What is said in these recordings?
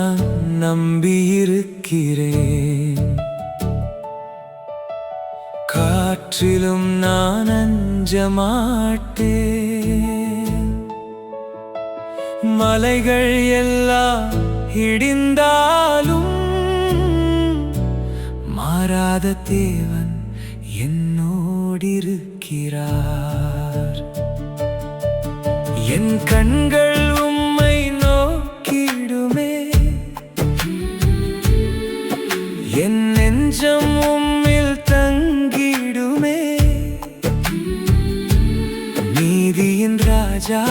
நான் நம்பியிருக்கிறேன். காற்றிலும் நான் அஞ்ச மாட்டேன். மலைகள் எல்லாம் இடிந்தாலும் மாறாத தேவன் என்னோடிருக்கிறார். என் கண்கள் உம்மை நோக்கிடுமே, என் நெஞ்சம் உம்மில் தங்கிடுமே. நீதியின் ராஜா,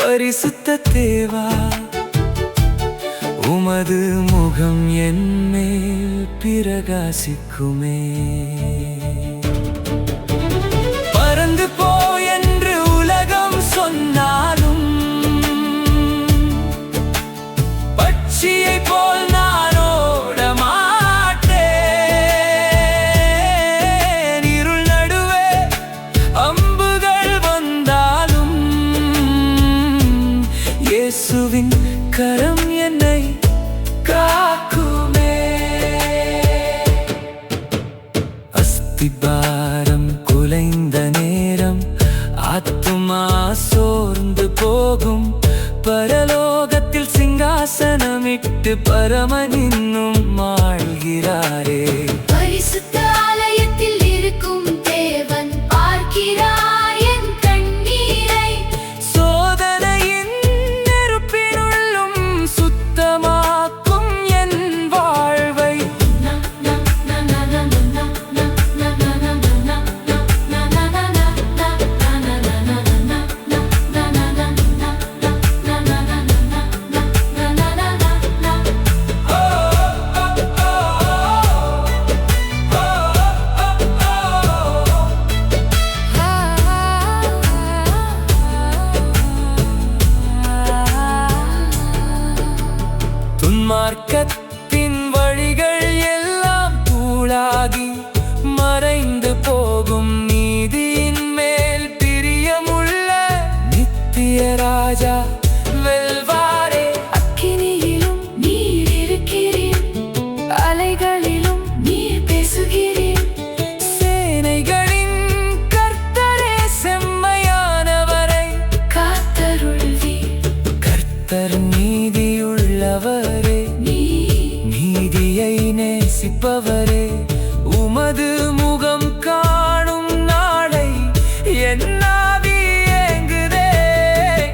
பரிசுத்த தேவா, உமது முகம் என் மேல் பிரகாசிக்குமே. பறந்து போ என்று உலகம் சொன்னாலும் பட்சியை போல் நான் ஓட மாட்டேன். இருள் நடுவே அம்புகள் வந்தாலும் இயேசுவின் கரம் என்னை காக்குமே. அஸ்திபாரம் குலைந்த நேரம் ஆத்துமா சோர்ந்து போகும். பரலோகத்தில் சிங்காசனமிட்டு பரமன் இன்னும் ஆழ்கிறாரே. பரிசுத்த ஆலயத்தில் இருக்கும் தேவன் பார்க்கிறார் என் கண்ணீரை. சோதனையின் நெருப்பினுள்ளும் சுத்தமாக்கும் என் வாழ்வை. துன்மார்க்கத்தின் வழிகள் எல்லாம் தூளாகி மறைந்து போகும். நீதியின் மேல் பிரியமுள்ள நித்திய ராஜா வெல்வாரே. அக்கினியிலும் நீர் இருக்கிறீர், அலைகளிலும் நீர் பேசுகிறீர். சேனைகளின் கர்த்தரே, செம்மையானவரை காத்தருள்வீர். கர்த்தர் நீதியுள்ளவரே, நீதியை நேசிப்பவரே. உமது முகம் காணும் நாளை என் ஆவி ஏங்குதே.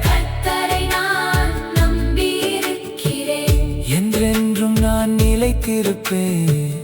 கர்த்தரை நான் நம்பியிருக்கிறேன், என்றென்றும் நான் நிலைத்திருப்பேன்.